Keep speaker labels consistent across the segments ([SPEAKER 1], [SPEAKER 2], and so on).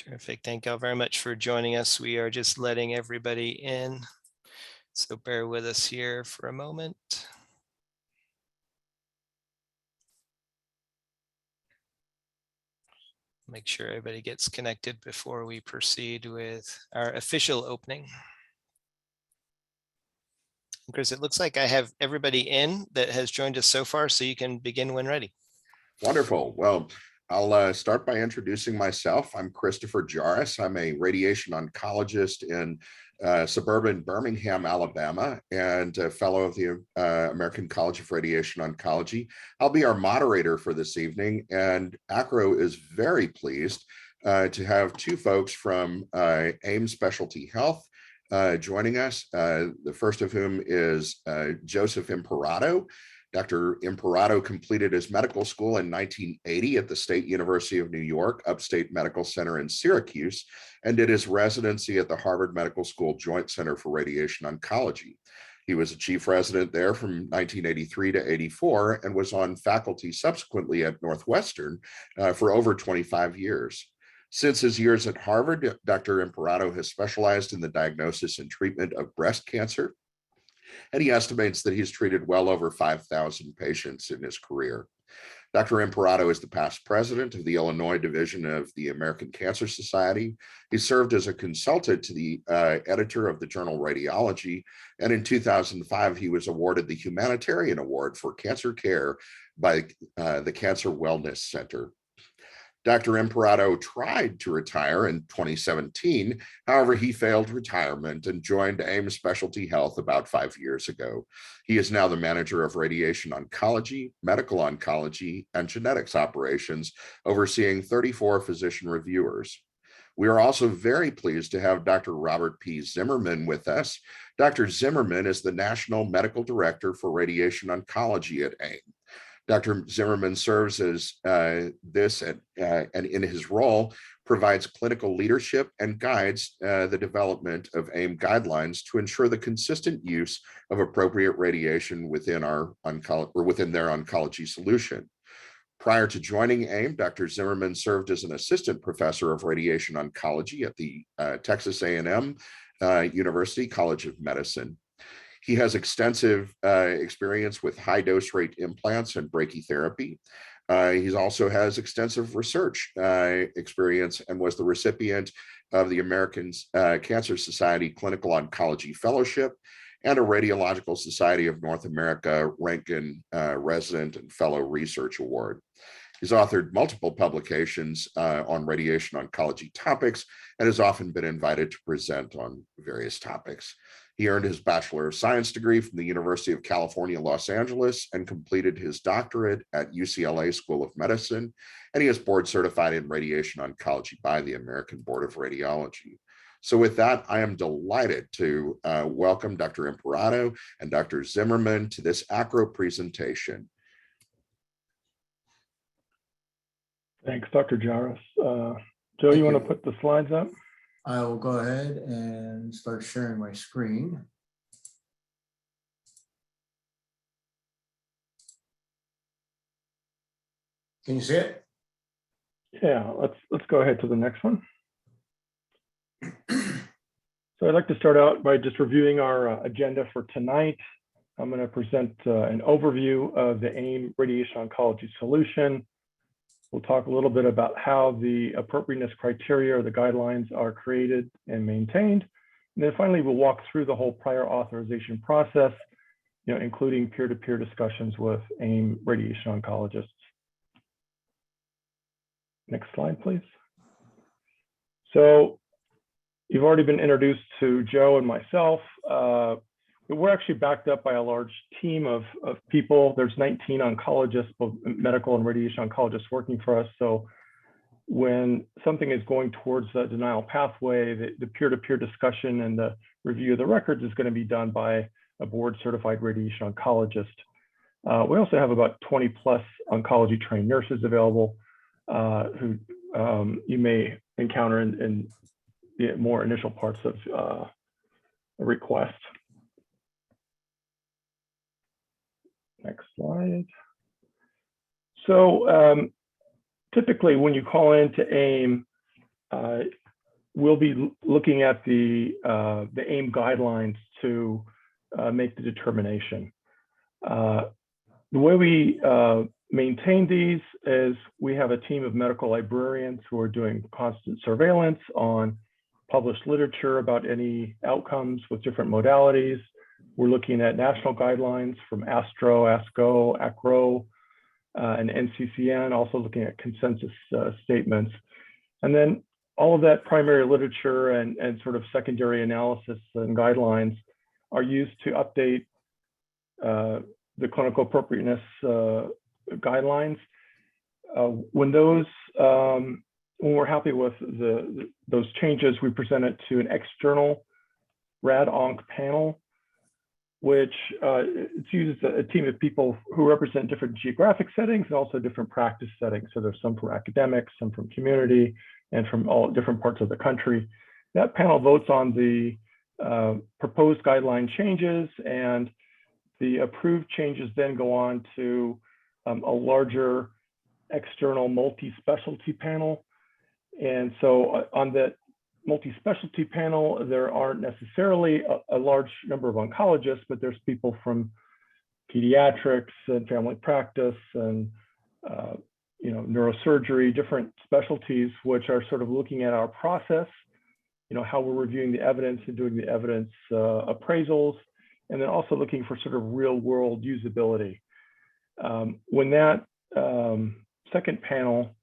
[SPEAKER 1] Terrific. Thank you all very much for joining us. We are just letting everybody in, so bear with us here for a moment. Make sure everybody gets connected before we proceed with our official opening. Chris, it looks like I have everybody in that has joined us so far, so you can begin when ready.
[SPEAKER 2] Wonderful. Well, I'll start by introducing myself. I'm Christopher Jarris. I'm a radiation oncologist in suburban Birmingham, Alabama, and a fellow of the American College of Radiation Oncology. I'll be our moderator for this evening, and ACRO is very pleased to have two folks from AIM Specialty Health joining us. The first of whom is Joseph Imperato. Dr. Imperato completed his medical school in 1980 at the State University of New York, Upstate Medical Center in Syracuse, and did his residency at the Harvard Medical School Joint Center for Radiation Oncology. He was a chief resident there from 1983 to 84 and was on faculty subsequently at Northwestern for over 25 years. Since his years at Harvard, Dr. Imperato has specialized in the diagnosis and treatment of breast cancer, and he estimates that he's treated well over 5,000 patients in his career. Dr. Imperato is the past president of the Illinois division of the American Cancer Society. He served as a consultant to the editor of the journal Radiology, and in 2005, he was awarded the Humanitarian Award for Cancer Care by the Cancer Wellness Center. Dr. Imperato tried to retire in 2017. However, he failed retirement and joined AIM Specialty Health about 5 years ago. He is now the manager of radiation oncology, medical oncology, and genetics operations, overseeing 34 physician reviewers. We are also very pleased to have Dr. Robert P. Zimmerman with us. Dr. Zimmerman is the National Medical Director for Radiation Oncology at AIM. Dr. Zimmerman serves as and in his role provides clinical leadership and guides the development of AIM guidelines to ensure the consistent use of appropriate radiation within their oncology solution. Prior to joining AIM, Dr. Zimmerman served as an assistant professor of radiation oncology at the Texas A&M University College of Medicine. He has extensive experience with high dose rate implants and brachytherapy. He also has extensive research experience and was the recipient of the American Cancer Society Clinical Oncology Fellowship and a Radiological Society of North America Rankin Resident and Fellow Research Award. He's authored multiple publications on radiation oncology topics and has often been invited to present on various topics. He earned his Bachelor of Science degree from the University of California, Los Angeles, and completed his doctorate at UCLA School of Medicine, and he is board certified in radiation oncology by the American Board of Radiology. So with that, I am delighted to welcome Dr. Imperato and Dr. Zimmerman to this ACRO presentation.
[SPEAKER 3] Thanks, Dr. Jarris. Joe, you want to put the slides up?
[SPEAKER 4] I will go ahead and start sharing my screen. Can you see it?
[SPEAKER 3] Yeah, let's go ahead to the next one. So I'd like to start out by just reviewing our agenda for tonight. I'm going to present an overview of the AIM radiation oncology solution. We'll talk a little bit about how the appropriateness criteria or the guidelines are created and maintained. And then finally, we'll walk through the whole prior authorization process, including peer-to-peer discussions with AIM radiation oncologists. Next slide, please. So you've already been introduced to Joe and myself. We're actually backed up by a large team of people. There's 19 oncologists, both medical and radiation oncologists working for us. So when something is going towards the denial pathway, the peer-to-peer discussion and the review of the records is going to be done by a board certified radiation oncologist. We also have about 20 plus oncology trained nurses available who you may encounter in the more initial parts of a request. Next slide. So typically when you call into AIM, we'll be looking at the AIM guidelines to make the determination. The way we maintain these is we have a team of medical librarians who are doing constant surveillance on published literature about any outcomes with different modalities. We're looking at national guidelines from ASTRO, ASCO, ACRO, and NCCN, also looking at consensus statements. And then all of that primary literature and sort of secondary analysis and guidelines are used to update the clinical appropriateness guidelines. When we're happy with those changes, we present it to an external rad-onc panel, which it's used as a team of people who represent different geographic settings and also different practice settings. So there's some from academics, some from community, and from all different parts of the country. That panel votes on the proposed guideline changes, and the approved changes then go on to a larger external multi-specialty panel. And so on that multi-specialty panel, there aren't necessarily a large number of oncologists, but there's people from pediatrics and family practice and neurosurgery, different specialties, which are sort of looking at our process, how we're reviewing the evidence and doing the evidence appraisals, and then also looking for sort of real world usability. When that second panel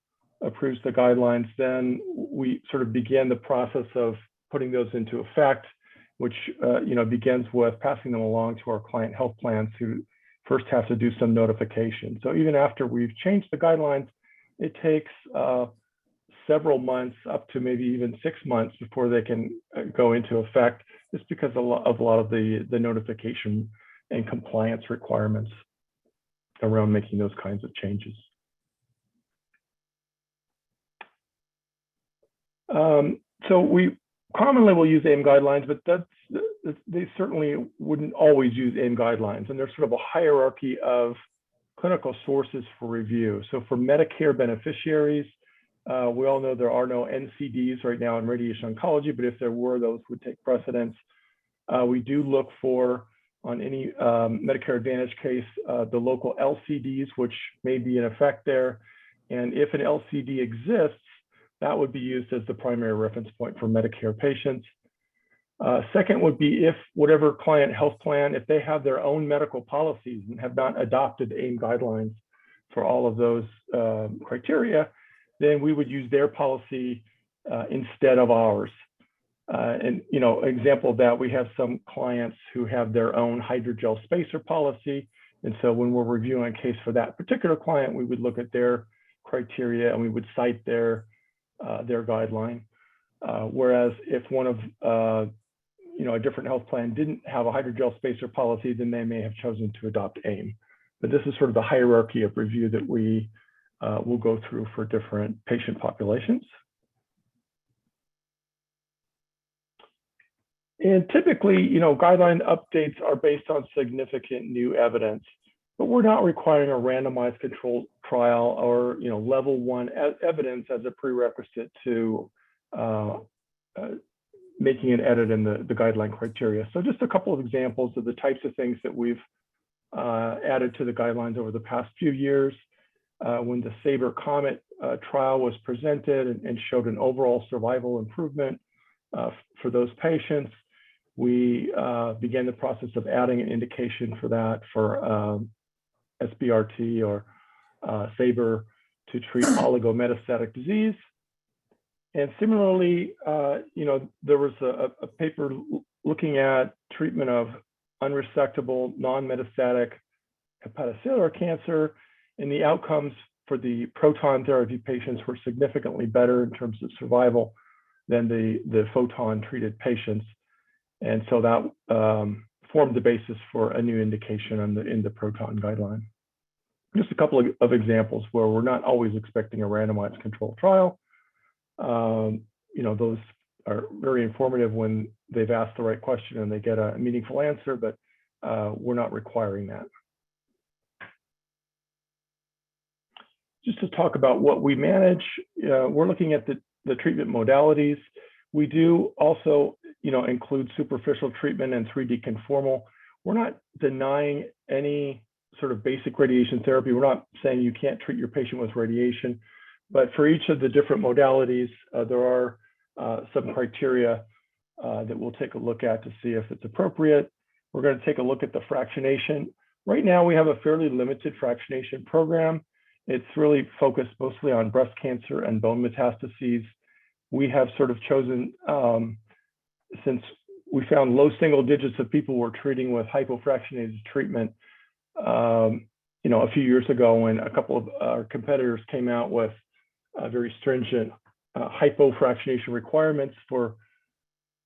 [SPEAKER 3] approves the guidelines, then we sort of begin the process of putting those into effect, which begins with passing them along to our client health plans who first have to do some notification. So even after we've changed the guidelines, it takes several months, up to maybe even 6 months before they can go into effect, just because of a lot of the notification and compliance requirements around making those kinds of changes. So we commonly will use AIM guidelines, but they certainly wouldn't always use AIM guidelines. And there's sort of a hierarchy of clinical sources for review. So for Medicare beneficiaries, we all know there are no NCDs right now in radiation oncology, but if there were, those would take precedence. We do look for, on any Medicare Advantage case, the local LCDs, which may be in effect there. And if an LCD exists, that would be used as the primary reference point for Medicare patients. Second would be if whatever client health plan, if they have their own medical policies and have not adopted AIM guidelines for all of those criteria, then we would use their policy instead of ours. And example of that, we have some clients who have their own hydrogel spacer policy. And so when we're reviewing a case for that particular client, we would look at their criteria and we would cite their guideline. Whereas if one of a different health plan didn't have a hydrogel spacer policy, then they may have chosen to adopt AIM. But this is sort of the hierarchy of review that we will go through for different patient populations. And typically, guideline updates are based on significant new evidence, but we're not requiring a randomized controlled trial or level 1 evidence as a prerequisite to making an edit in the guideline criteria. So just a couple of examples of the types of things that we've added to the guidelines over the past few years. When the Sabre Comet trial was presented and showed an overall survival improvement for those patients, we began the process of adding an indication for that for SBRT or Sabre to treat oligometastatic disease. And similarly, there was a paper looking at treatment of unresectable non-metastatic hepatocellular cancer, and the outcomes for the proton therapy patients were significantly better in terms of survival than the photon treated patients. And so that formed the basis for a new indication in the proton guideline. Just a couple of examples where we're not always expecting a randomized controlled trial. Those are very informative when they've asked the right question and they get a meaningful answer, but we're not requiring that. Just to talk about what we manage, we're looking at the the treatment modalities. We do also, include superficial treatment and 3D conformal. We're not denying any sort of basic radiation therapy. We're not saying you can't treat your patient with radiation, but for each of the different modalities, there are some criteria that we'll take a look at to see if it's appropriate. We're going to take a look at the fractionation. Right now, we have a fairly limited fractionation program. It's really focused mostly on breast cancer and bone metastases. We have sort of chosen, since we found low single digits of people were treating with hypofractionated treatment, a few years ago when a couple of our competitors came out with very stringent hypofractionation requirements for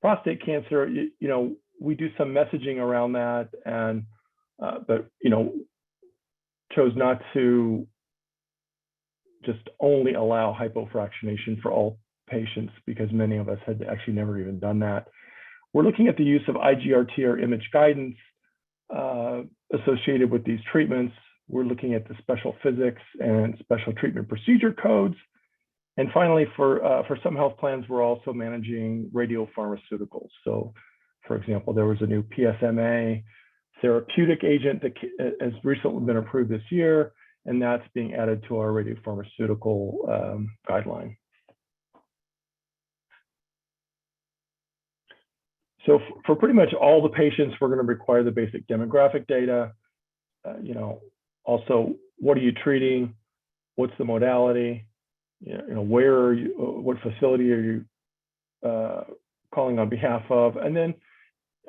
[SPEAKER 3] prostate cancer. We do some messaging around that, and but chose not to just only allow hypofractionation for all patients because many of us had actually never even done that. We're looking at the use of IGRT or image guidance associated with these treatments. We're looking at the special physics and special treatment procedure codes. And finally, for some health plans, we're also managing radiopharmaceuticals. So, for example, there was a new PSMA therapeutic agent that has recently been approved this year, and that's being added to our radiopharmaceutical guideline. So for pretty much all the patients, we're going to require the basic demographic data. Also, what are you treating? What's the modality? Where are you? What facility are you calling on behalf of? And then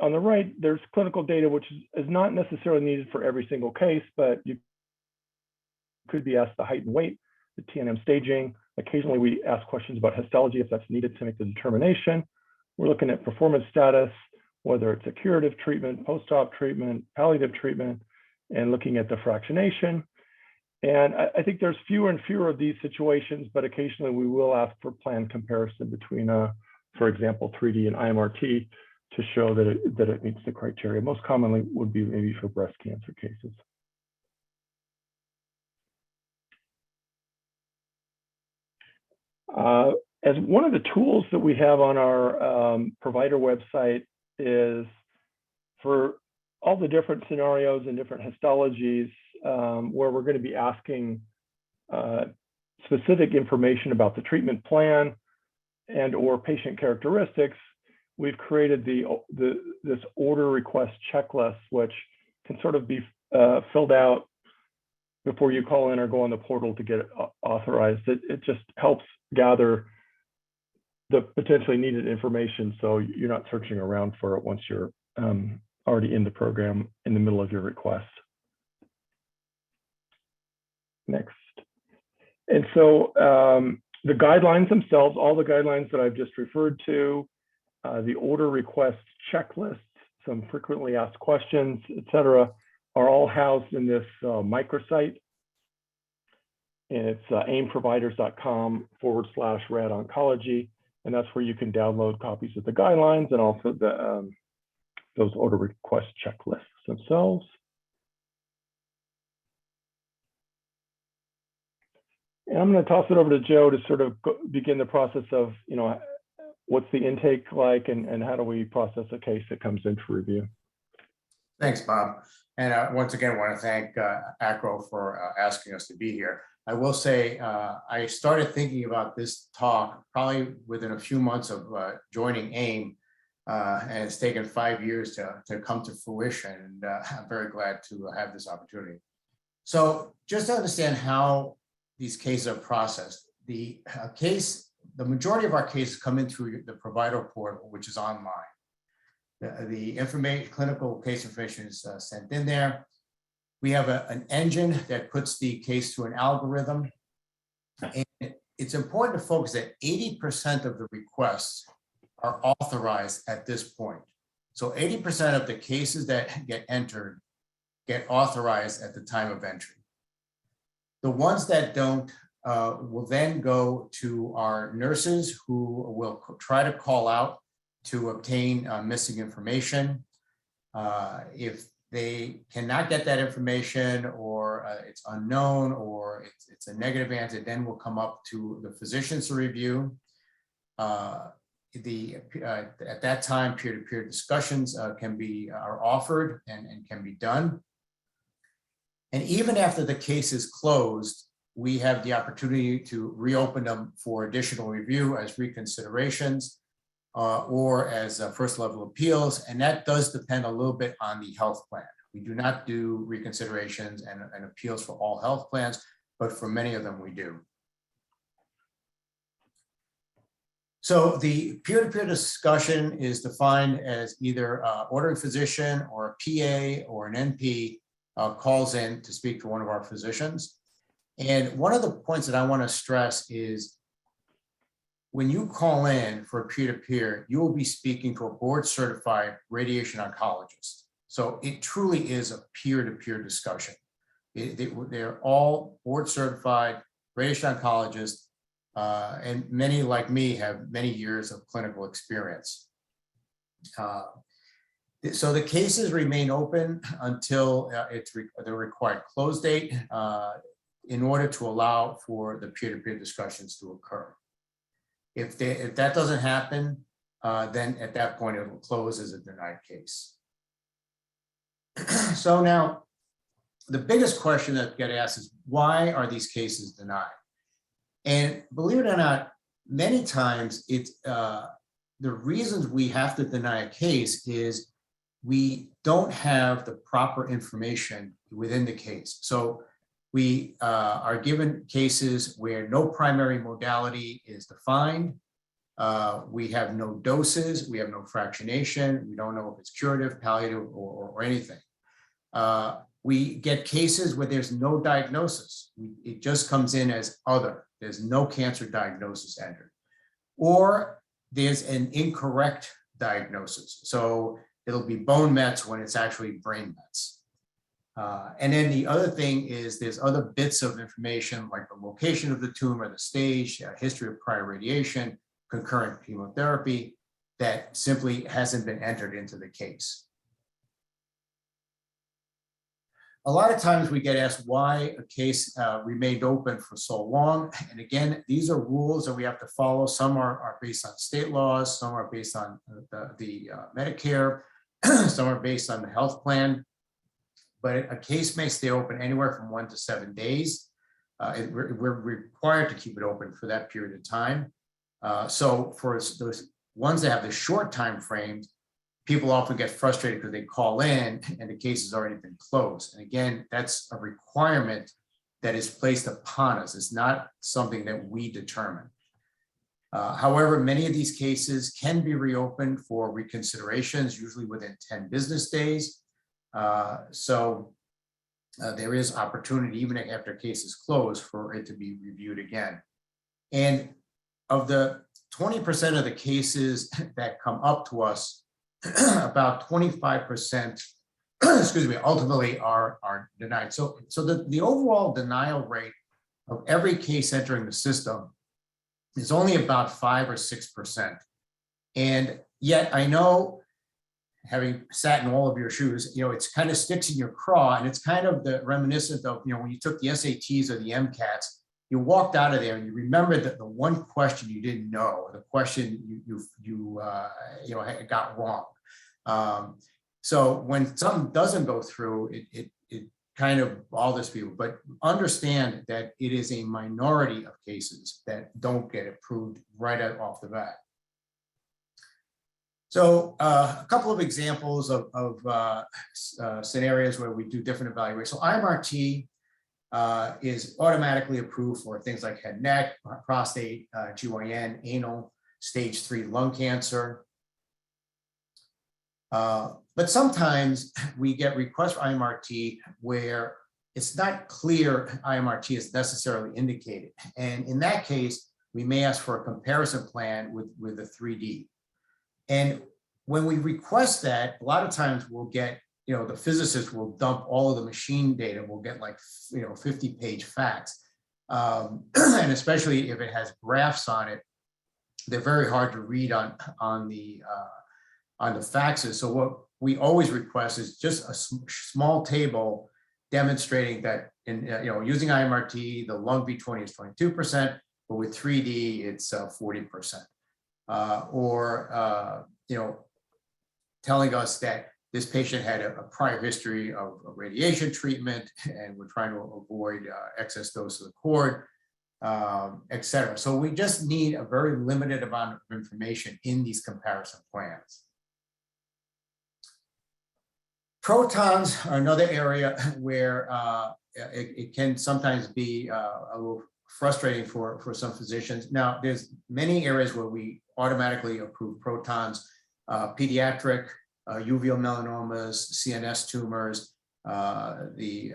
[SPEAKER 3] on the right, there's clinical data, which is not necessarily needed for every single case, but you could be asked the height and weight, the TNM staging. Occasionally, we ask questions about histology if that's needed to make the determination. We're looking at performance status, whether it's a curative treatment, post-op treatment, palliative treatment, and looking at the fractionation. And I think there's fewer and fewer of these situations, but occasionally we will ask for planned comparison between, for example, 3D and IMRT to show that it meets the criteria. Most commonly would be maybe for breast cancer cases. As one of the tools that we have on our provider website is for all the different scenarios and different histologies where we're going to be asking specific information about the treatment plan and or patient characteristics, we've created this order request checklist, which can sort of be filled out before you call in or go on the portal to get it authorized. It just helps gather the potentially needed information so you're not searching around for it once you're already in the program in the middle of your request. Next. And so the guidelines themselves, all the guidelines that I've just referred to, the order request checklist, some frequently asked questions, et cetera, are all housed in this microsite. And it's aimproviders.com/radoncology. And that's where you can download copies of the guidelines and also those order request checklists themselves. And I'm going to toss it over to Joe to sort of begin the process of, what's the intake like and how do we process a case that comes in for review?
[SPEAKER 4] Thanks, Bob. And once again, I want to thank ACRO for asking us to be here. I will say I started thinking about this talk probably within a few months of joining AIM, and it's taken 5 years to come to fruition. And I'm very glad to have this opportunity. So just to understand how these cases are processed, the majority of our cases come in through the provider portal, which is online. The information, clinical case information is sent in there. We have an engine that puts the case through an algorithm. And it's important to focus that 80% of the requests are authorized at this point. So 80% of the cases that get entered get authorized at the time of entry. The ones that don't will then go to our nurses who will try to call out to obtain missing information. If they cannot get that information or it's unknown or it's a negative answer, then will come up to the physicians to review. At that time, peer-to-peer discussions are offered and can be done. And even after the case is closed, we have the opportunity to reopen them for additional review as reconsiderations or as first level appeals. And that does depend a little bit on the health plan. We do not do reconsiderations and appeals for all health plans, but for many of them we do. So the peer-to-peer discussion is defined as either ordering physician or a PA or an NP calls in to speak to one of our physicians. And one of the points that I want to stress is when you call in for a peer-to-peer, you will be speaking to a board-certified radiation oncologist. So it truly is a peer-to-peer discussion. They're all board-certified radiation oncologists, and many, like me, have many years of clinical experience. So the cases remain open until the required close date in order to allow for the peer-to-peer discussions to occur. If that doesn't happen, then at that point it will close as a denied case. So now, the biggest question that gets asked is, why are these cases denied? And believe it or not, many times it's the reasons we have to deny a case is we don't have the proper information within the case. So we are given cases where no primary modality is defined. We have no doses, we have no fractionation, we don't know if it's curative, palliative, or anything. We get cases where there's no diagnosis. It just comes in as other. There's no cancer diagnosis entered. Or there's an incorrect diagnosis. So it'll be bone mets when it's actually brain mets. And then the other thing is there's other bits of information like the location of the tumor, the stage, history of prior radiation, concurrent chemotherapy that simply hasn't been entered into the case. A lot of times we get asked why a case remained open for so long. And again, these are rules that we have to follow. Some are based on state laws, some are based on the Medicare, some are based on the health plan. But a case may stay open anywhere from 1 to 7 days. We're required to keep it open for that period of time. So for those ones that have the short time frames, people often get frustrated because they call in and the case has already been closed. And again, that's a requirement that is placed upon us. It's not something that we determine. However, many of these cases can be reopened for reconsiderations, usually within 10 business days. So there is opportunity, even after a case is closed, for it to be reviewed again. And of the 20% of the cases that come up to us, about 25%, excuse me, ultimately are denied. So the overall denial rate of every case entering the system is only about 5 or 6%. And yet I know, having sat in all of your shoes, it's kind of sticks in your craw, and it's kind of the reminiscent of, when you took the SATs or the MCATs, you walked out of there and you remembered that the one question you didn't know, the question you got wrong. So when something doesn't go through, it kind of bothers people, but understand that it is a minority of cases that don't get approved right off the bat. So a couple of examples of scenarios where we do different evaluations. So IMRT is automatically approved for things like head, neck, prostate, GYN, anal, stage 3 lung cancer. But sometimes we get requests for IMRT where it's not clear IMRT is necessarily indicated. And in that case, we may ask for a comparison plan with a 3D. And when we request that, a lot of times we'll get, the physicist will dump all of the machine data. We'll get like, 50-page facts. And especially if it has graphs on it, they're very hard to read on the faxes. So what we always request is just a small table demonstrating that using IMRT, the lung V20 is 22%, but with 3D, it's 40%. or telling us that this patient had a prior history of radiation treatment and we're trying to avoid excess dose of the cord, et cetera. So we just need a very limited amount of information in these comparison plans. Protons are another area where it can sometimes be a little frustrating for some physicians. Now, there's many areas where we automatically approve protons, pediatric, uveal melanomas, CNS tumors, the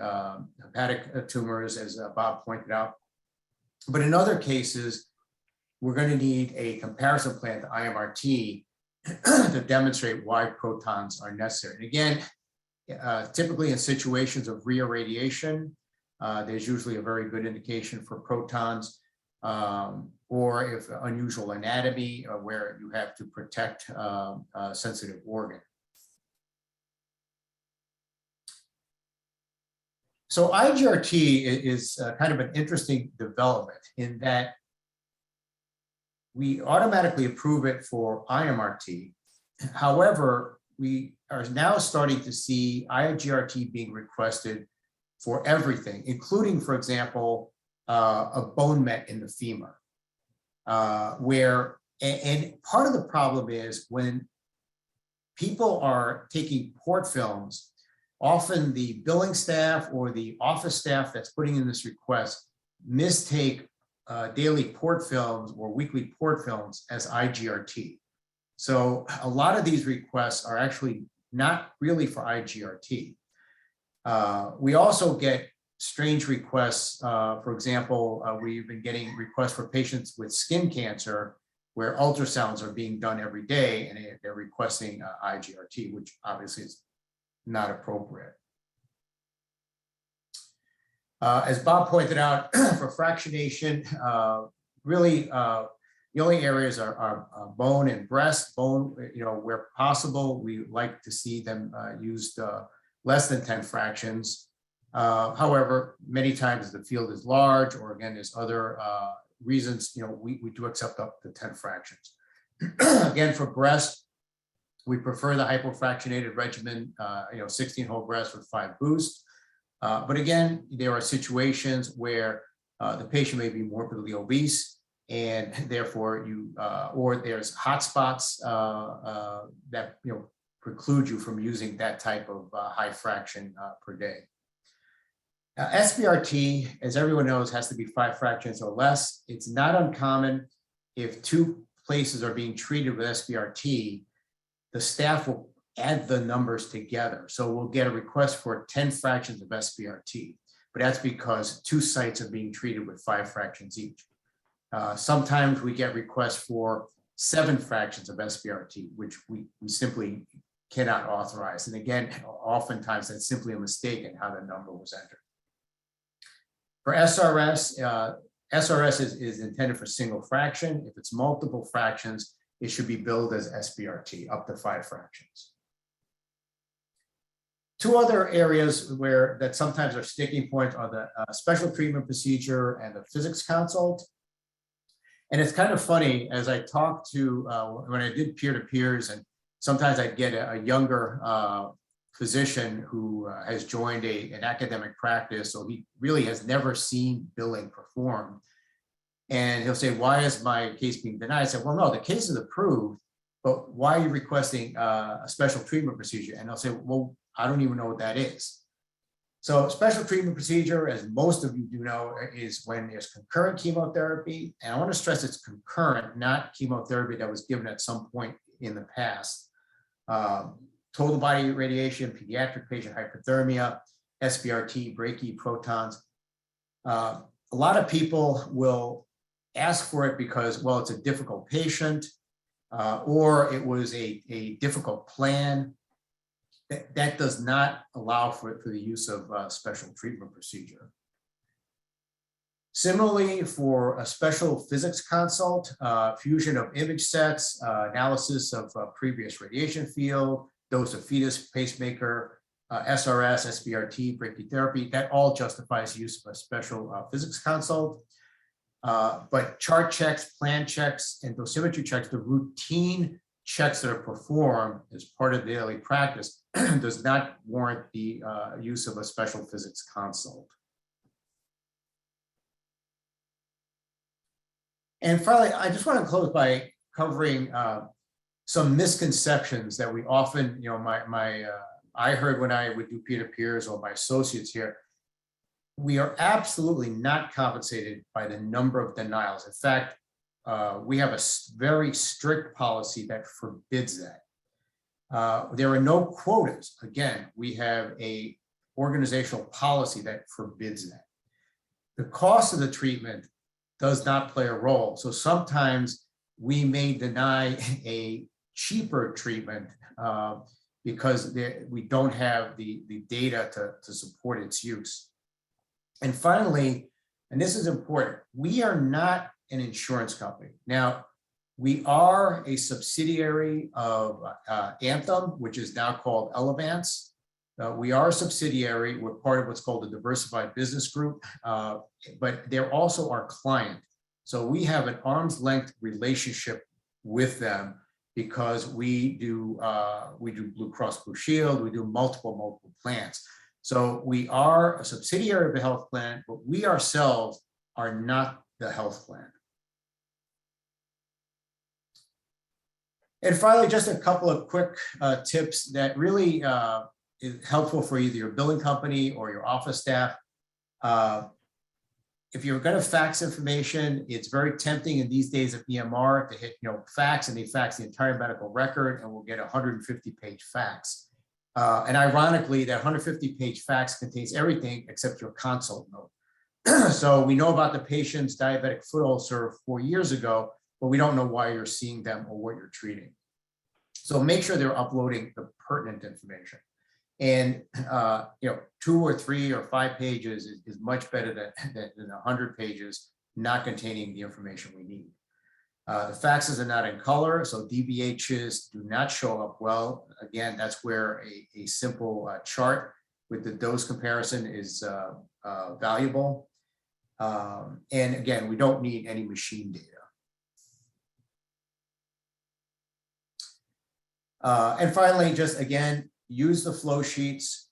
[SPEAKER 4] hepatic tumors, as Bob pointed out. But in other cases, we're going to need a comparison plan to IMRT to demonstrate why protons are necessary. And again, typically in situations of reirradiation, there's usually a very good indication for protons, or if unusual anatomy, where you have to protect a sensitive organ. So IGRT is kind of an interesting development in that we automatically approve it for IMRT. However, we are now starting to see IGRT being requested for everything, including, for example, a bone met in the femur, and part of the problem is when people are taking port films, often the billing staff or the office staff that's putting in this request mistake daily port films or weekly port films as IGRT. So a lot of these requests are actually not really for IGRT. We also get strange requests. For example, we've been getting requests for patients with skin cancer where ultrasounds are being done every day and they're requesting IGRT, which obviously is not appropriate. As Bob pointed out, for fractionation, really the only areas are bone and breast. Bone, where possible, we like to see them used less than 10 fractions. However, many times the field is large, or again, there's other reasons, we do accept up to 10 fractions. Again, for breast, we prefer the hypofractionated regimen, 16 whole breast with 5 boosts. But again, there are situations where the patient may be morbidly obese, and therefore or there's hot spots that preclude you from using that type of high fraction per day. SBRT, as everyone knows, has to be 5 fractions or less. It's not uncommon if 2 places are being treated with SBRT, the staff will add the numbers together. So we'll get a request for 10 fractions of SBRT, but that's because 2 sites are being treated with 5 fractions each. Sometimes we get requests for 7 fractions of SBRT, which we simply cannot authorize. And again, oftentimes that's simply a mistake in how the number was entered. For SRS, SRS is intended for single fraction. If it's multiple fractions, it should be billed as SBRT, up to 5 fractions. 2 other areas that sometimes are sticking points are the special treatment procedure and the physics consult. And it's kind of funny, as I talk to, when I did peer-to-peers, and sometimes I'd get a younger physician who has joined an academic practice, so he really has never seen billing performed. And he'll say, why is my case being denied? I said, well, no, the case is approved, but why are you requesting a special treatment procedure? And they'll say, well, I don't even know what that is. So special treatment procedure, as most of you do know, is when there's concurrent chemotherapy. And I want to stress it's concurrent, not chemotherapy that was given at some point in the past. Total body radiation, pediatric patient hyperthermia, SBRT, brachy, protons. A lot of people will ask for it because, well, it's a difficult patient, or it was a difficult plan. That does not allow for the use of special treatment procedure. Similarly, for a special physics consult, fusion of image sets, analysis of previous radiation field, dose of fetus, pacemaker, SRS, SBRT, brachytherapy, that all justifies use of a special physics consult. But chart checks, plan checks, and dosimetry checks, the routine checks that are performed as part of daily practice does not warrant the use of a special physics consult. And finally, I just want to close by covering some misconceptions that we often, I heard when I would do peer-to-peers or my associates here. We are absolutely not compensated by the number of denials. In fact, we have a very strict policy that forbids that. There are no quotas. Again, we have a organizational policy that forbids that. The cost of the treatment does not play a role. So sometimes we may deny a cheaper treatment because we don't have the data to support its use. And finally, and this is important, we are not an insurance company. Now, we are a subsidiary of Anthem, which is now called Elevance. We are a subsidiary. We're part of what's called the Diversified Business Group, but they're also our client. So we have an arm's length relationship with them because we do Blue Cross Blue Shield, we do multiple plans. So we are a subsidiary of the health plan, but we ourselves are not the health plan. And finally, just a couple of quick tips that really is helpful for either your billing company or your office staff. If you're going to fax information, it's very tempting in these days of EMR to hit fax, and they fax the entire medical record and we'll get a 150-page fax. And ironically, that 150-page fax contains everything except your consult note. So we know about the patient's diabetic foot ulcer 4 years ago, but we don't know why you're seeing them or what you're treating. So make sure they're uploading the pertinent information. And 2 or 3 or 5 pages is much better than 100 pages not containing the information we need. The faxes are not in color, so DBHs do not show up well. Again, that's where a simple chart with the dose comparison is valuable. And again, we don't need any machine data. And finally, just again, use the flow sheets,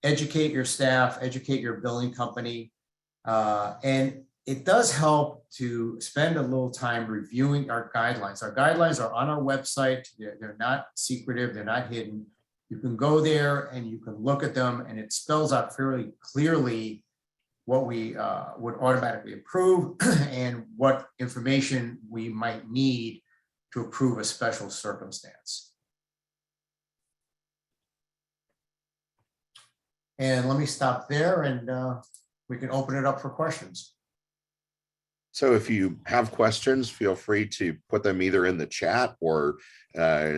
[SPEAKER 4] educate your staff, educate your billing company. And it does help to spend a little time reviewing our guidelines. Our guidelines are on our website. They're not secretive, they're not hidden. You can go there and you can look at them, and it spells out fairly clearly what we would automatically approve and what information we might need to approve a special circumstance. And let me stop there, and we can open it up for questions.
[SPEAKER 2] So if you have questions, feel free to put them either in the chat or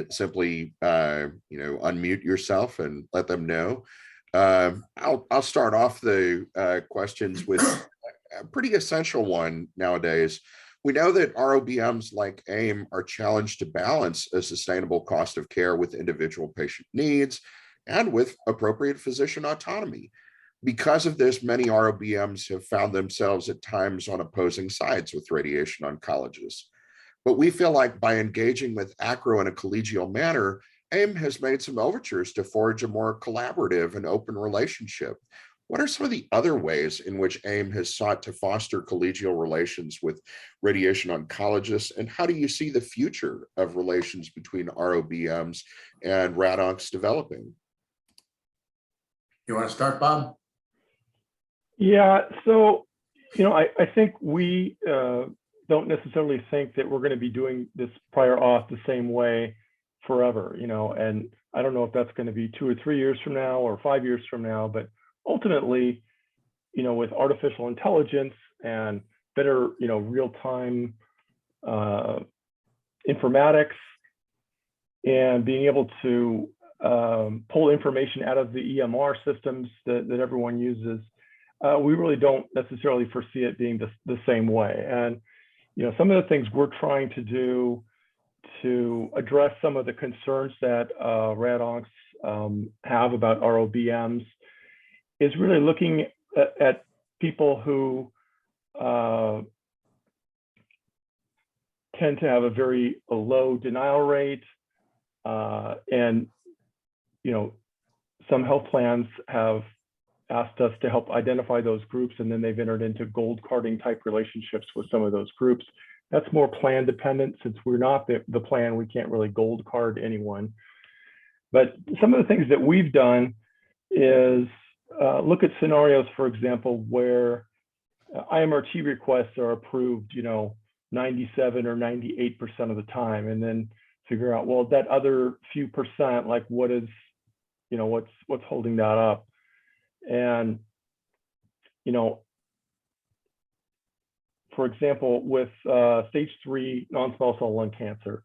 [SPEAKER 2] simply unmute yourself and let them know. I'll start off the questions with a pretty essential one nowadays. We know that ROBMs like AIM are challenged to balance a sustainable cost of care with individual patient needs and with appropriate physician autonomy. Because of this, many ROBMs have found themselves at times on opposing sides with radiation oncologists. But we feel like by engaging with ACRO in a collegial manner, AIM has made some overtures to forge a more collaborative and open relationship. What are some of the other ways in which AIM has sought to foster collegial relations with radiation oncologists, and how do you see the future of relations between ROBMs and RADONCs developing?
[SPEAKER 4] You want to start, Bob?
[SPEAKER 3] Yeah, so, I think we don't necessarily think that we're going to be doing this prior auth the same way forever, and I don't know if that's going to be 2 or 3 years from now or 5 years from now, but ultimately, with artificial intelligence and better, real-time informatics and being able to pull information out of the EMR systems that everyone uses, we really don't necessarily foresee it being the same way. And some of the things we're trying to do to address some of the concerns that RADONCs have about ROBMs is really looking at people who tend to have a low denial rate. And, you know, some health plans have asked us to help identify those groups, and then they've entered into gold carding type relationships with some of those groups. That's more plan dependent. Since we're not the plan, we can't really gold card anyone. But some of the things that we've done is look at scenarios, for example, where IMRT requests are approved, you know, 97 or 98% of the time, and then figure out, well, that other few percent, like what is, you know, what's holding that up. And, you know, for example, with stage 3 non-small cell lung cancer,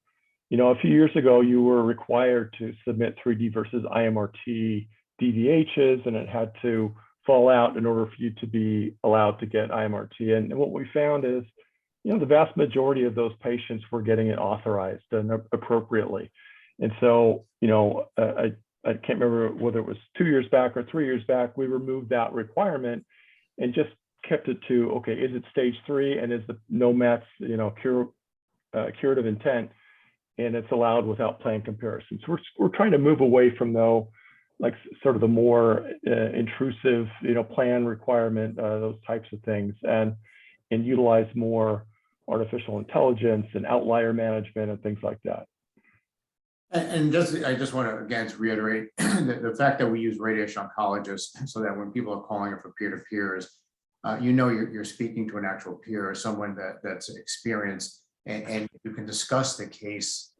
[SPEAKER 3] you know, a few years ago, you were required to submit 3D versus IMRT DVHs, and it had to fall out in order for you to be allowed to get IMRT. And what we found is, you know, the vast majority of those patients were getting it authorized and appropriately. And so, you know, I can't remember whether it was 2 years back or 3 years back, we removed that requirement and just kept it to, okay, is it stage 3 and is the no mets, you know, curative intent, and it's allowed without plan comparisons. We're trying to move away from, though, like sort of the more intrusive, you know, plan requirement, those types of things, and utilize more artificial intelligence and outlier management and things like that.
[SPEAKER 4] And I just want to, again, to reiterate the fact that we use radiation oncologists so that when people are calling for peer-to-peers, you know, you're speaking to an actual peer or someone that's experienced, and you can discuss the case,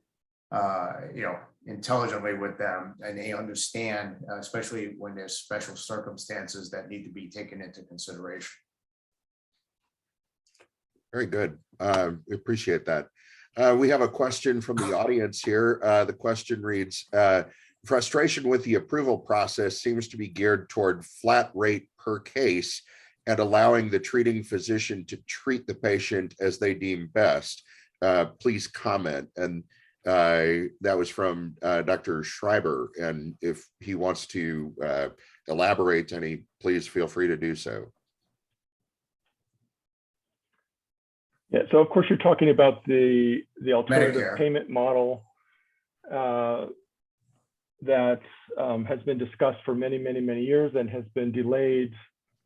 [SPEAKER 4] you know, intelligently with them, and they understand, especially when there's special circumstances that need to be taken into consideration.
[SPEAKER 2] Very good. We appreciate that. We have a question from the audience here. The question reads, frustration with the approval process seems to be geared toward flat rate per case and allowing the treating physician to treat the patient as they deem best. Please comment. And that was from Dr. Schreiber. And if he wants to elaborate any, please feel free to do so.
[SPEAKER 3] Yeah, so of course you're talking about the alternative
[SPEAKER 4] Medicare
[SPEAKER 3] payment model that has been discussed for many years and has been delayed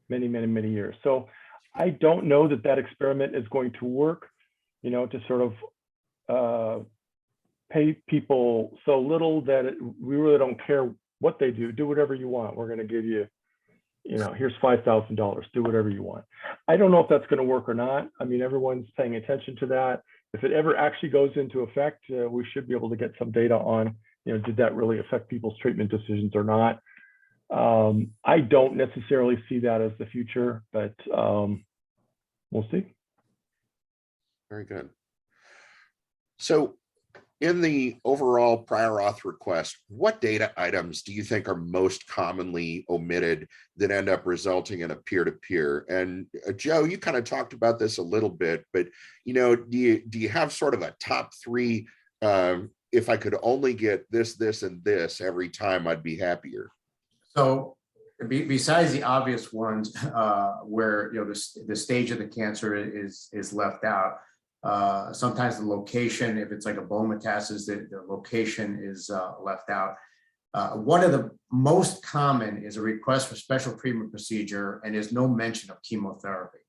[SPEAKER 3] many years. So I don't know that experiment is going to work, you know, to sort of pay people so little that we really don't care what they do. Do whatever you want. We're going to give you, you know, here's $5,000, do whatever you want. I don't know if that's going to work or not. I mean, everyone's paying attention to that. If it ever actually goes into effect, we should be able to get some data on, you know, did that really affect people's treatment decisions or not? I don't necessarily see that as the future, but we'll see.
[SPEAKER 2] Very good. So in the overall prior auth request, what data items do you think are most commonly omitted that end up resulting in a peer-to-peer? And Joe, you kind of talked about this a little bit, but, you know, do you have sort of a top 3, if I could only get this, and this every time, I'd be happier?
[SPEAKER 4] So besides the obvious ones where, you know, the stage of the cancer is left out, sometimes the location, if it's like a bone metastasis, the location is left out. One of the most common is a request for special treatment procedure, and there's no mention of chemotherapy.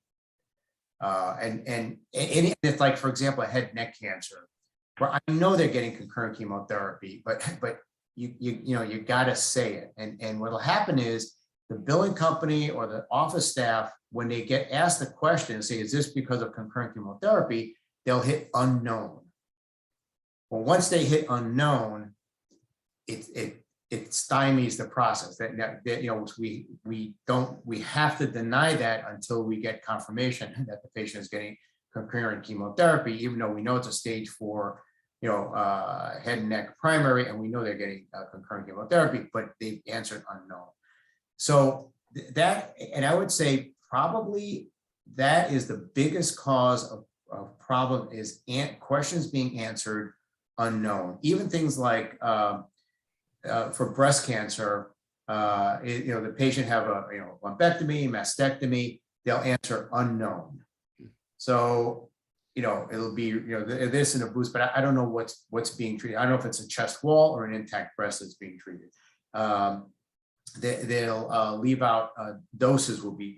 [SPEAKER 4] And it's like, for example, a head and neck cancer, where I know they're getting concurrent chemotherapy, but you know, you got to say it. And what'll happen is the billing company or the office staff, when they get asked the question and say, is this because of concurrent chemotherapy, they'll hit unknown. Well, once they hit unknown, it stymies the process. That you know, we have to deny that until we get confirmation that the patient is getting concurrent chemotherapy, even though we know it's a stage 4, you know, head and neck primary, and we know they're getting concurrent chemotherapy, but they answered unknown. So that, and I would say probably that is the biggest cause of problem, is questions being answered unknown. Even things like for breast cancer, you know, the patient have a, you know, lumpectomy, mastectomy, they'll answer unknown. So it'll be, this and a boost, but I don't know what's being treated. I don't know if it's a chest wall or an intact breast that's being treated. They'll leave out doses will be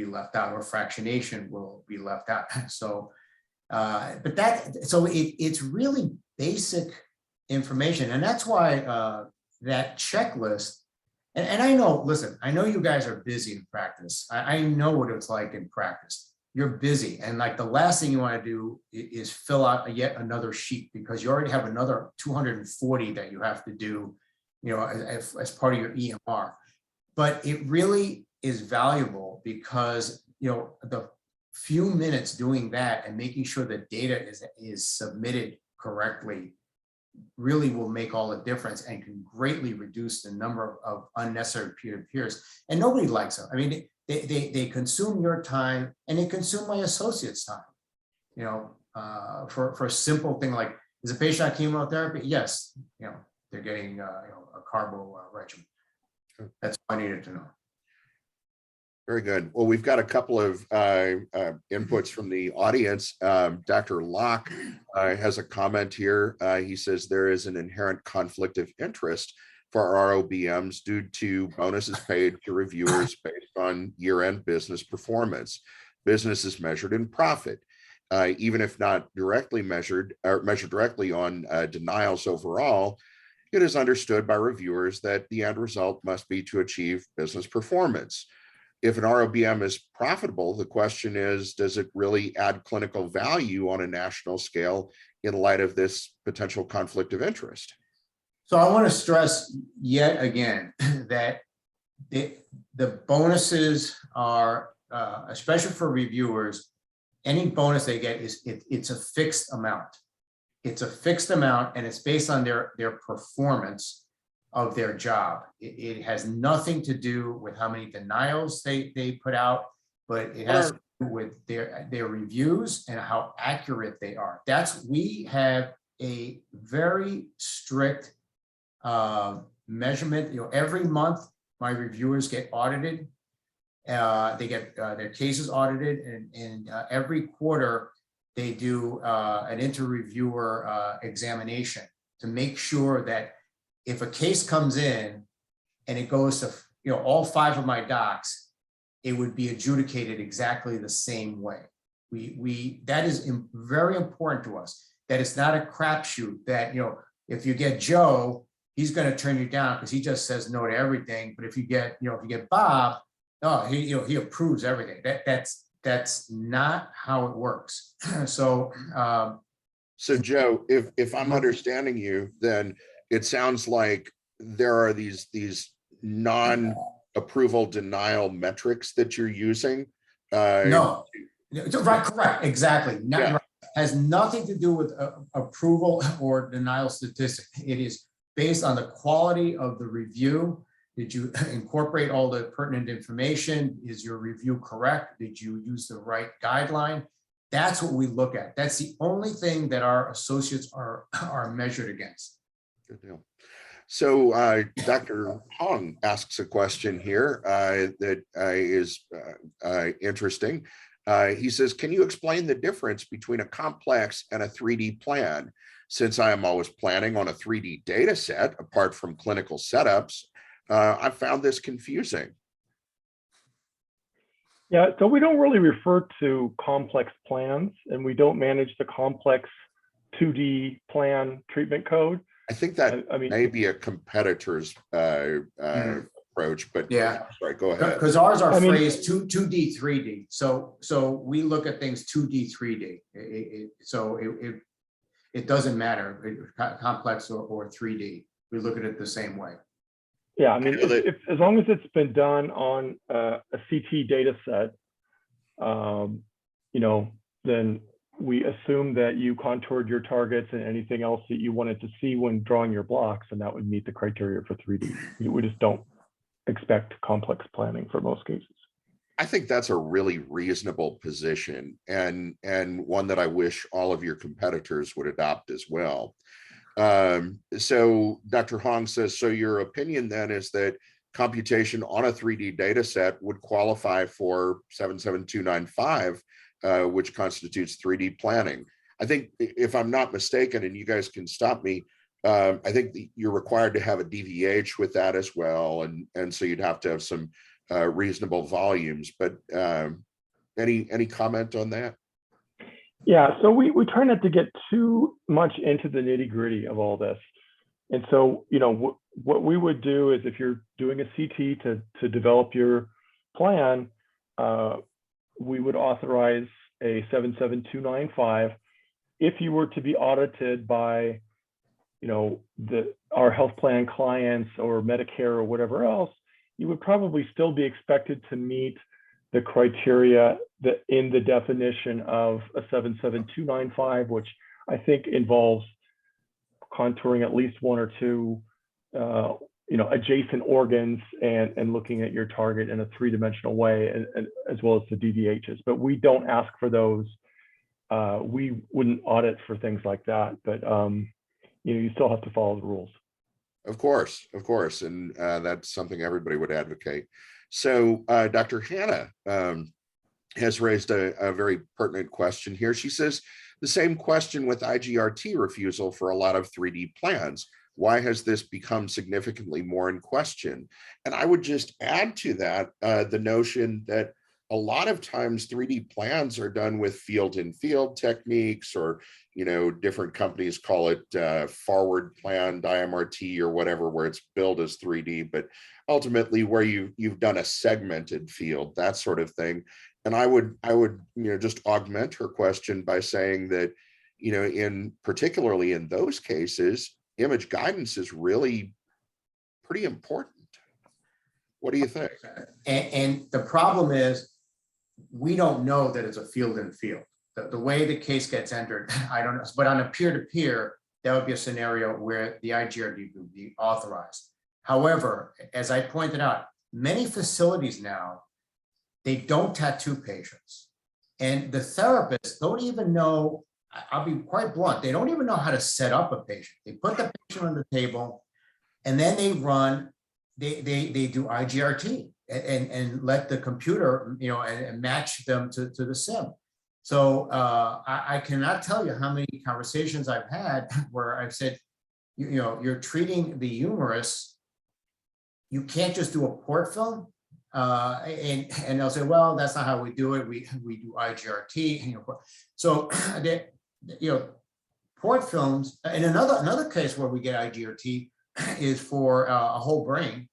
[SPEAKER 4] left out, or fractionation will be left out. So, it's really basic information, and that's why that checklist. And I know, listen, I know you guys are busy in practice. I know what it's like in practice. You're busy, and like the last thing you want to do is fill out yet another sheet, because you already have another 240 that you have to do, as part of your EMR. But it really is valuable, because the few minutes doing that and making sure the data is submitted correctly really will make all the difference, and can greatly reduce the number of unnecessary peer-to-peers. And nobody likes them. I mean, they consume your time, and they consume my associates' time. For a simple thing like, is a patient on chemotherapy? Yes, they're getting a carbo regimen. That's all I needed to know.
[SPEAKER 2] Very good. Well, we've got a couple of inputs from the audience. Dr. Locke has a comment here. He says there is an inherent conflict of interest for ROBMs due to bonuses paid to reviewers based on year-end business performance. Business is measured in profit, even if not directly measured or measured directly on denials overall. It is understood by reviewers that the end result must be to achieve business performance. If an ROBM is profitable, the question is, does it really add clinical value on a national scale in light of this potential conflict of interest?
[SPEAKER 4] So I want to stress yet again that the bonuses are, especially for reviewers, any bonus they get it's a fixed amount. It's a fixed amount, and it's based on their performance of their job. It has nothing to do with how many denials they put out, but it has to do with their reviews and how accurate they are. We have a very strict measurement. Every month my reviewers get audited. They get their cases audited, and every quarter they do an inter-reviewer examination to make sure that if a case comes in and it goes to all 5 of my docs, it would be adjudicated exactly the same way. That is very important to us, that it's not a crapshoot, that if you get Joe, he's going to turn you down because he just says no to everything. But if you get Bob, oh, he approves everything. That's not how it works. So
[SPEAKER 2] Joe, if I'm understanding you, then it sounds like there are these non-approval denial metrics that you're using.
[SPEAKER 4] No, right, correct, exactly. Right. Has nothing to do with approval or denial statistic. It is based on the quality of the review. Did you incorporate all the pertinent information? Is your review correct? Did you use the right guideline? That's what we look at. That's the only thing that our associates are measured against.
[SPEAKER 2] Good deal. So Dr. Hong asks a question here that is interesting. He says, can you explain the difference between a complex and a 3D plan? Since I am always planning on a 3D data set, apart from clinical setups, I found this confusing.
[SPEAKER 3] Yeah, so we don't really refer to complex plans, and we don't manage the complex 2D plan treatment code.
[SPEAKER 2] I think that may be a competitor's approach, but yeah, sorry, go ahead.
[SPEAKER 4] Because ours are phrased 2D, 3D. So we look at things 2D, 3D. It doesn't matter, complex or 3D. We look at it the same way.
[SPEAKER 3] Yeah, I mean, if as long as it's been done on a CT data set, then we assume that you contoured your targets and anything else that you wanted to see when drawing your blocks, and that would meet the criteria for 3D. We just don't expect complex planning for most cases.
[SPEAKER 2] I think that's a really reasonable position, and one that I wish all of your competitors would adopt as well. So Dr. Hong says, so your opinion then is that computation on a 3D data set would qualify for 77295 which constitutes 3D planning. I think, if I'm not mistaken, and you guys can stop me, I think you're required to have a DVH with that as well, and so you'd have to have some reasonable volumes. But any comment on that?
[SPEAKER 3] Yeah, so we try not to get too much into the nitty gritty of all this. And so, what we would do is, if you're doing a CT to develop your plan, we would authorize a 77295. If you were to be audited by, our health plan clients or Medicare or whatever else, you would probably still be expected to meet the criteria that in the definition of a 77295, which I think involves contouring at least one or two, adjacent organs and looking at your target in a three-dimensional way, and as well as the DVHs. But we don't ask for those. We wouldn't audit for things like that, but you still have to follow the rules.
[SPEAKER 2] Of course, and that's something everybody would advocate. So Dr. Hannah has raised a very pertinent question here. She says, the same question with IGRT refusal for a lot of 3D plans. Why has this become significantly more in question? And I would just add to that the notion that a lot of times 3D plans are done with field-in-field techniques, or different companies call it forward plan, DMRT, or whatever, where it's billed as 3D, but ultimately where you've done a segmented field, that sort of thing. And I would just augment her question by saying that particularly in those cases, image guidance is really pretty important. What do you think?
[SPEAKER 4] And the problem is, we don't know that it's a field in field. The way the case gets entered, I don't know. But on a peer-to-peer, that would be a scenario where the IGRD would be authorized. However, as I pointed out, many facilities now, they don't tattoo patients. And the therapists don't even know, I'll be quite blunt, they don't even know how to set up a patient. They put the patient on the table, and then they do IGRT and let the computer, and match them to the sim. So I cannot tell you how many conversations I've had where I've said, you're treating the humerus, you can't just do a port film. And they'll say, well, that's not how we do it. We do IGRT. So port films. And another case where we get IGRT is for a whole brain,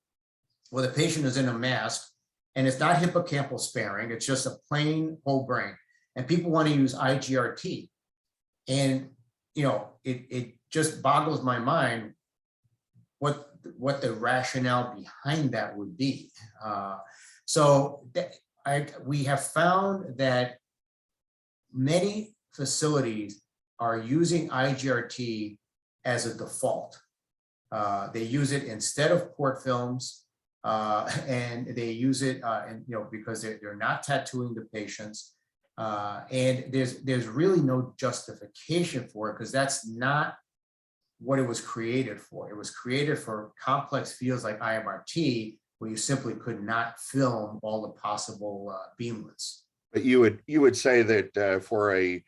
[SPEAKER 4] where the patient is in a mask and it's not hippocampal sparing. It's just a plain whole brain, and people want to use IGRT, and it just boggles my mind what the rationale behind that would be. We have found that many facilities are using IGRT as a default. They use it instead of port films, and they use it, because they're not tattooing the patients, and there's really no justification for it, because that's not what it was created for. It was created for complex fields like IMRT, where you simply could not film all the possible beamlets.
[SPEAKER 2] But you would say that for a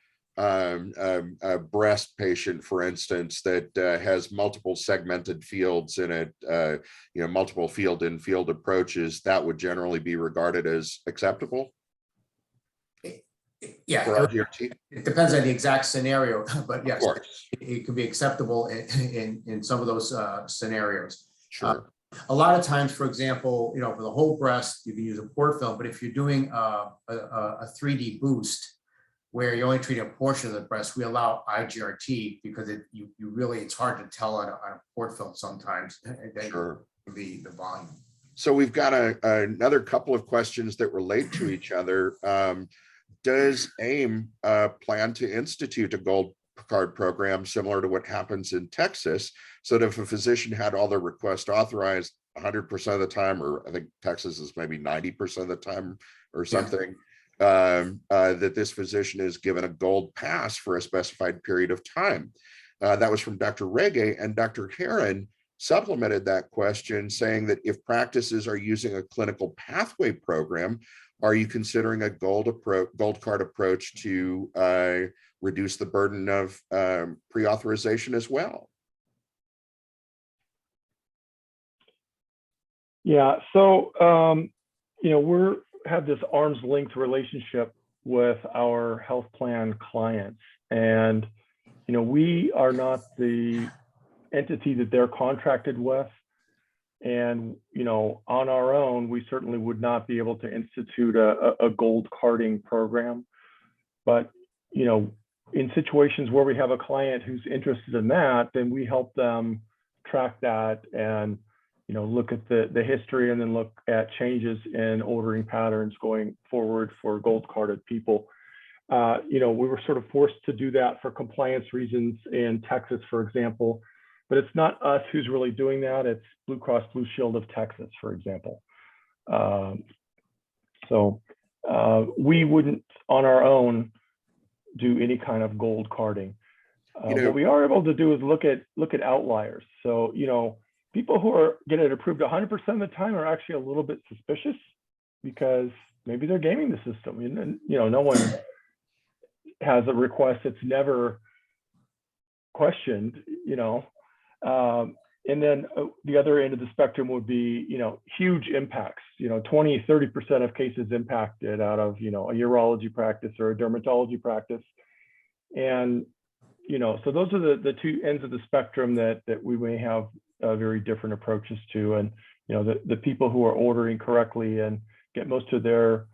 [SPEAKER 2] breast patient, for instance, that has multiple segmented fields in it, multiple field-in-field approaches, that would generally be regarded as acceptable?
[SPEAKER 4] Yeah,
[SPEAKER 2] for RGRT?
[SPEAKER 4] It depends on the exact scenario, but yes, it could be acceptable in some of those scenarios.
[SPEAKER 2] Sure.
[SPEAKER 4] A lot of times, for example, for the whole breast, you can use a port film, but if you're doing a 3D boost, where you're only treating a portion of the breast, we allow IGRT, because it's hard to tell on a port film sometimes.
[SPEAKER 2] Sure.
[SPEAKER 4] The volume.
[SPEAKER 2] So we've got another couple of questions that relate to each other. Does AIM plan to institute a gold card program similar to what happens in Texas, so that if a physician had all their requests authorized 100% of the time, or I think Texas is maybe 90% of the time or something, that this physician is given a gold pass for a specified period of time? That was from Dr. Rege, and Dr. Heron supplemented that question saying that if practices are using a clinical pathway program, Are you considering a gold card approach to reduce the burden of pre-authorization as well?
[SPEAKER 3] Yeah, so we're have this arm's length relationship with our health plan clients, and we are not the entity that they're contracted with, and on our own we certainly would not be able to institute a gold carding program. But in situations where we have a client who's interested in that, then we help them track that and look at the history, and then look at changes in ordering patterns going forward for gold carded people. We were sort of forced to do that for compliance reasons in Texas, for example, but it's not us who's really doing that. It's Blue Cross Blue Shield of Texas, for example. So we wouldn't on our own do any kind of gold carding. What we are able to do is look at outliers. So people who are get it approved 100% of the time are actually a little bit suspicious, because maybe they're gaming the system. And no one has a request that's never questioned. And then the other end of the spectrum would be huge impacts. 20-30% of cases impacted out of a urology practice or a dermatology practice. And so those are the two ends of the spectrum that we may have very different approaches to. And the people who are ordering correctly and get most of their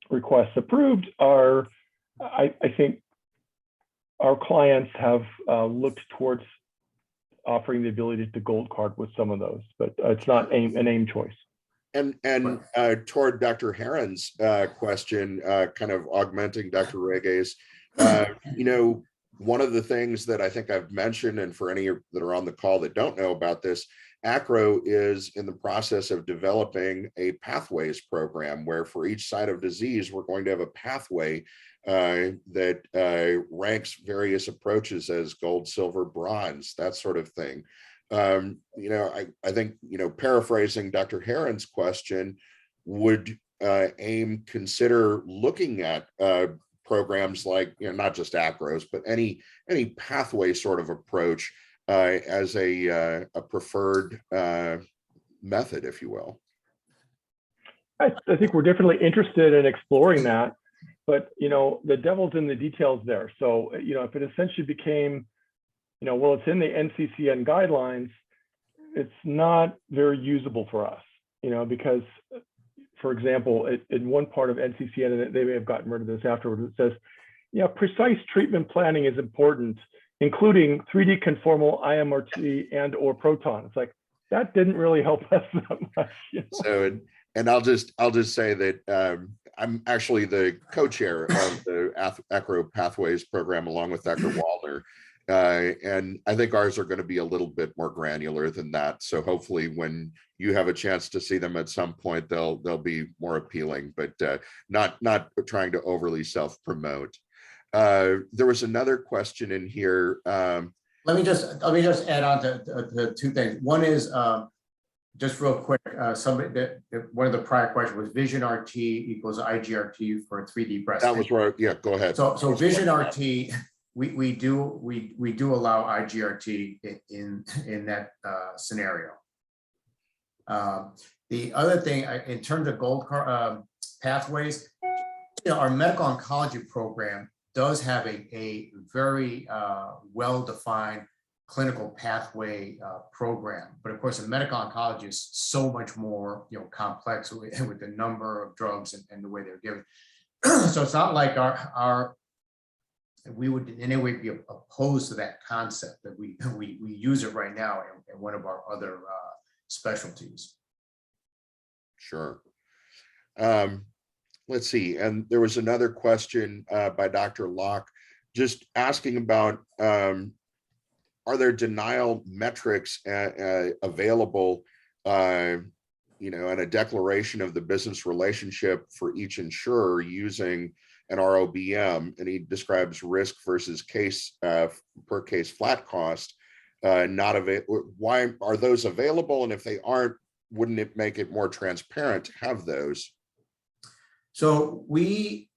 [SPEAKER 3] requests approved are, I think, our clients have looked towards offering the ability to gold card with some of those, but it's not an aim choice.
[SPEAKER 2] And toward Dr. Heron's question, kind of augmenting Dr. Rege's, one of the things that I think I've mentioned, and for any that are on the call that don't know about this, ACRO is in the process of developing a pathways program where for each site of disease, we're going to have a pathway that ranks various approaches as gold, silver, bronze, that sort of thing. I think, paraphrasing Dr. Heron's question, would AIM consider looking at programs like, not just ACROs, but any pathway sort of approach as a preferred method, if you will?
[SPEAKER 3] I think we're definitely interested in exploring that, but the devil's in the details there. So if it essentially became, well, it's in the NCCN guidelines, it's not very usable for us, because, for example, in one part of NCCN, and they may have gotten rid of this afterwards, it says, precise treatment planning is important, including 3D conformal IMRT and/or proton. It's like, that didn't really help us that much.
[SPEAKER 2] So, and I'll just say that I'm actually the co-chair of the ACRO Pathways program along with Dr. Waldner. And I think ours are going to be a little bit more granular than that. So hopefully when you have a chance to see them at some point, they'll be more appealing, but not trying to overly self-promote. There was another question in here.
[SPEAKER 4] Let me just add on to the two things. One is just real quick. One of the prior questions was Vision RT equals IGRT for 3D breast.
[SPEAKER 2] That was right. Yeah, go ahead.
[SPEAKER 4] So Vision RT, we do allow IGRT in that scenario. The other thing, in terms of gold pathways, our medical oncology program does have a very well-defined clinical pathway program, but of course, a medical oncology is so much more complex with the number of drugs and the way they're given. So it's not like we would in any way be opposed to that concept, that we use it right now in one of our other specialties.
[SPEAKER 2] Sure. Let's see. And there was another question by Dr. Locke, just asking about, are there denial metrics available, and a declaration of the business relationship for each insurer using an ROBM, and he describes risk versus case per case flat cost. Why are those available? And if they aren't, wouldn't it make it more transparent to have those?
[SPEAKER 4] So we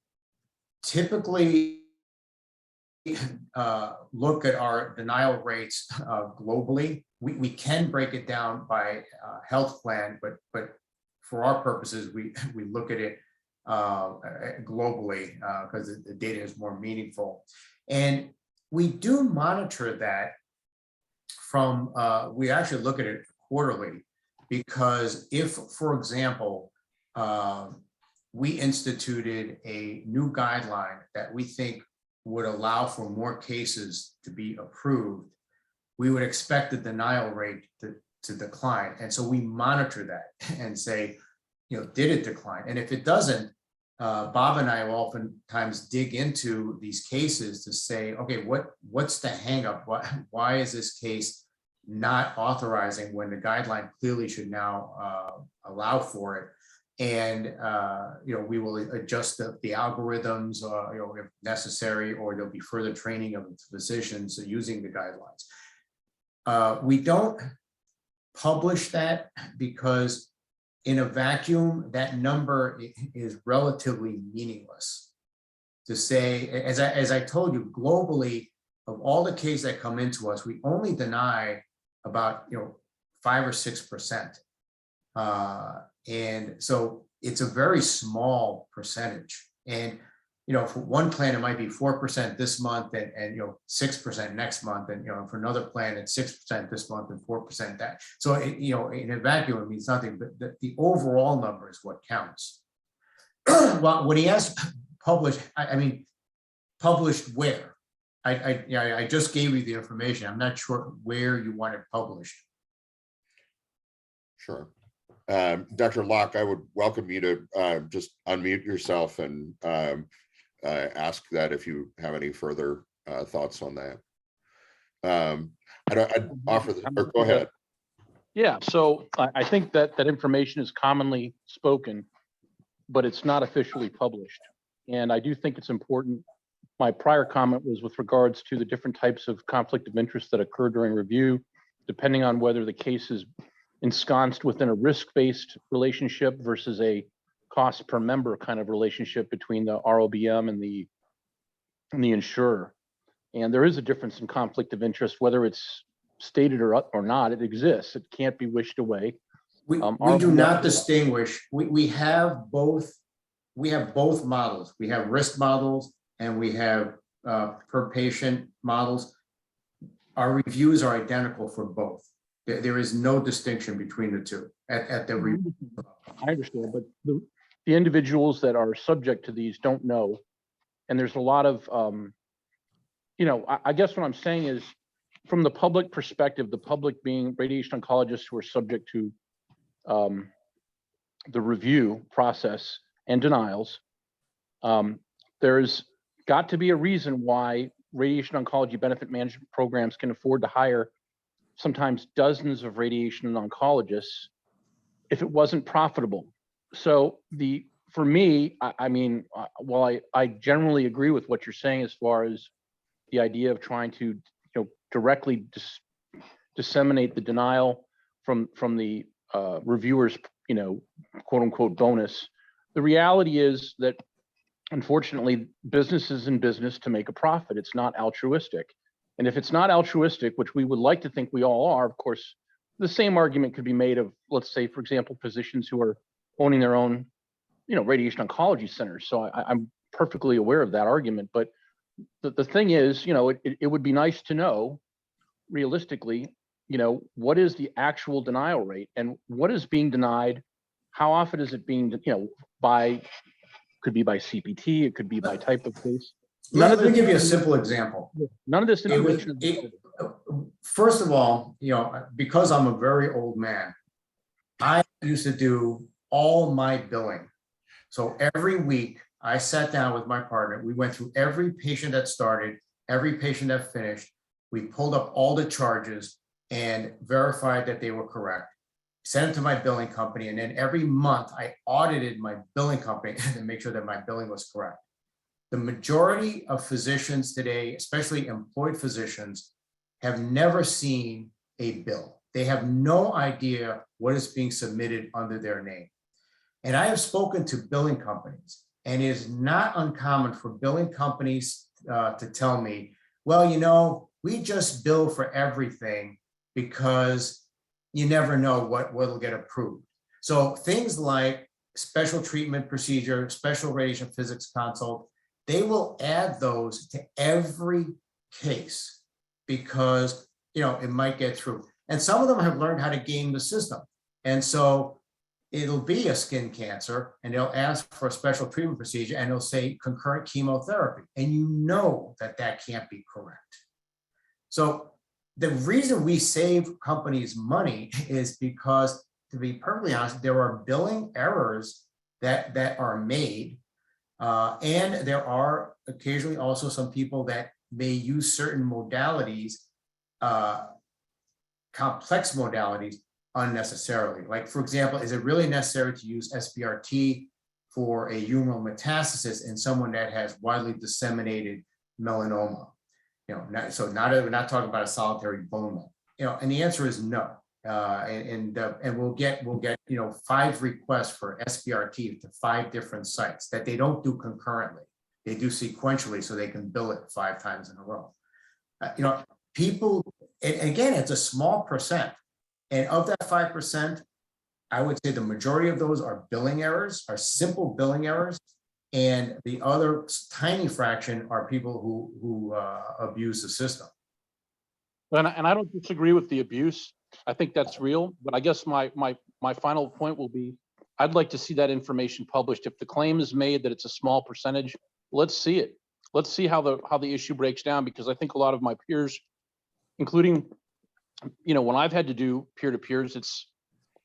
[SPEAKER 4] typically look at our denial rates globally. We can break it down by health plan, but for our purposes, we look at it globally because the data is more meaningful. And we do monitor that from, we actually look at it quarterly, because if, for example, we instituted a new guideline that we think would allow for more cases to be approved, we would expect the denial rate to decline. And so we monitor that and say, did it decline? And if it doesn't, Bob and I oftentimes dig into these cases to say, okay, what's the hang up? Why is this case not authorizing when the guideline clearly should now allow for it? And we will adjust the algorithms, if necessary, or there'll be further training of physicians using the guidelines. We don't publish that because in a vacuum, that number is relatively meaningless. To say, as I told you, globally, of all the cases that come into us, we only deny about 5 or 6%. And so it's a very small percentage. And for one plan, it might be 4% this month and 6% next month. And for another plan, it's 6% this month and 4% that. So in a vacuum, it means nothing, but the overall number is what counts. Well, when he asked published, I mean, published where? I just gave you the information. I'm not sure where you want it published.
[SPEAKER 2] Sure. Dr. Locke, I would welcome you to just unmute yourself and ask that if you have any further thoughts on that. I'd offer the, or go ahead.
[SPEAKER 5] Yeah, so I think that information is commonly spoken, but it's not officially published. And I do think it's important. My prior comment was with regards to the different types of conflict of interest that occur during review, depending on whether the case is ensconced within a risk-based relationship versus a cost per member kind of relationship between the ROBM and the insurer. And there is a difference in conflict of interest, whether it's stated or not. It exists. It can't be wished away.
[SPEAKER 4] We do not distinguish. We have both. We have both models. We have risk models and we have per patient models. Our reviews are identical for both. There is no distinction between the two at the review.
[SPEAKER 5] I understand, but the individuals that are subject to these don't know. And there's a lot of, I guess what I'm saying is, from the public perspective, the public being radiation oncologists who are subject to the review process and denials, there's got to be a reason why radiation oncology benefit management programs can afford to hire sometimes dozens of radiation oncologists if it wasn't profitable. So for me, I mean, while I generally agree with what you're saying as far as the idea of trying to directly disseminate the denial from the reviewers, quote unquote bonus, the reality is that unfortunately business is in business to make a profit. It's not altruistic. And if it's not altruistic, which we would like to think we all are, of course, the same argument could be made of, let's say, for example, physicians who are owning their own, radiation oncology centers. So I'm perfectly aware of that argument. But the thing is, it would be nice to know, realistically, what is the actual denial rate and what is being denied? How often is it being, could be by CPT, it could be by type of case.
[SPEAKER 4] Let me give you a simple example.
[SPEAKER 5] None of this information.
[SPEAKER 4] First of all, because I'm a very old man, I used to do all my billing. So every week I sat down with my partner. We went through every patient that started, every patient that finished. We pulled up all the charges and verified that they were correct. Sent it to my billing company. And then every month I audited my billing company to make sure that my billing was correct. The majority of physicians today, especially employed physicians, have never seen a bill. They have no idea what is being submitted under their name. And I have spoken to billing companies And it is not uncommon for billing companies to tell me, well, you know, we just bill for everything because you never know what will get approved. So things like special treatment procedure, special radiation physics consult, they will add those to every case because, you know, it might get through. And some of them have learned how to game the system. And so it'll be a skin cancer and they'll ask for a special treatment procedure and they'll say concurrent chemotherapy. And you know that that can't be correct. So the reason we save companies money is because, to be perfectly honest, there are billing errors that are made. And there are occasionally also some people that may use certain modalities, complex modalities, unnecessarily. Like, for example, is it really necessary to use SBRT for a humoral metastasis in someone that has widely disseminated melanoma? You know, we're not talking about a solitary bone marrow. You know, and the answer is no. And we'll get 5 requests for SBRT to 5 different sites that they don't do concurrently. They do sequentially so they can bill it 5 times in a row. You know, people, and again, it's a small percent. And of that 5%, I would say the majority of those are billing errors, are simple billing errors. And the other tiny fraction are people who abuse the system.
[SPEAKER 5] And I don't disagree with the abuse. I think that's real. But I guess my final point will be, I'd like to see that information published. If the claim is made that it's a small percentage, let's see it. Let's see how the issue breaks down, because I think a lot of my peers, including, you know, when I've had to do peer-to-peers,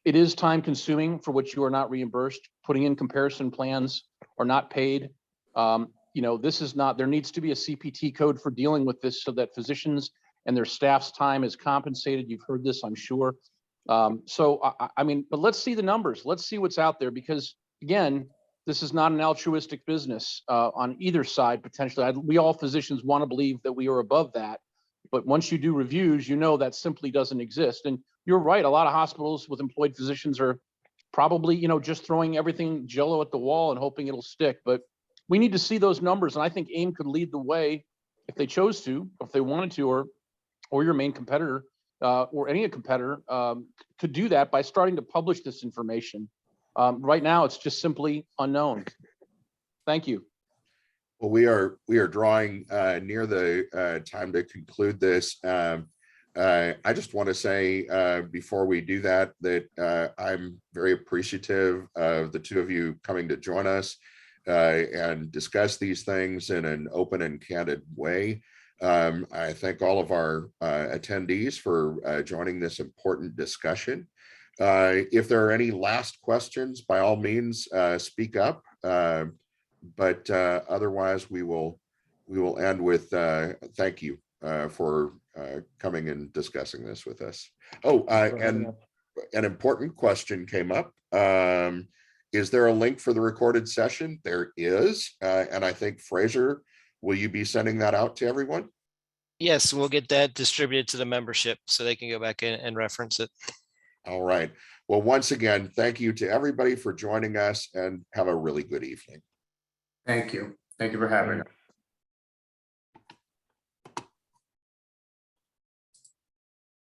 [SPEAKER 5] it is time consuming for which you are not reimbursed. Putting in comparison plans are not paid. You know, this is not, there needs to be a CPT code for dealing with this so that physicians and their staff's time is compensated. You've heard this, I'm sure. So, I mean, but let's see the numbers. Let's see what's out there, because again, this is not an altruistic business on either side, potentially. We all physicians want to believe that we are above that. But once you do reviews, you know that simply doesn't exist. And you're right, a lot of hospitals with employed physicians are probably, you know, just throwing everything jello at the wall and hoping it'll stick. But we need to see those numbers. And I think AIM could lead the way if they chose to, if they wanted to, or your main competitor or any competitor could do that by starting to publish this information. Right now, it's just simply unknown. Thank you.
[SPEAKER 2] Well, we are drawing near the time to conclude this. I just want to say before we do that I'm very appreciative of the two of you coming to join us and discuss these things in an open and candid way. I thank all of our attendees for joining this important discussion. If there are any last questions, by all means, speak up. But otherwise, we will end with thank you for coming and discussing this with us. Oh, and an important question came up. Is there a link for the recorded session? There is, and I think Fraser, will you be sending that out to everyone?
[SPEAKER 1] Yes, we'll get that distributed to the membership so they can go back in and reference it.
[SPEAKER 2] All right. Well, once again, thank you to everybody for joining us, and have a really good evening.
[SPEAKER 4] Thank you. Thank you for having us.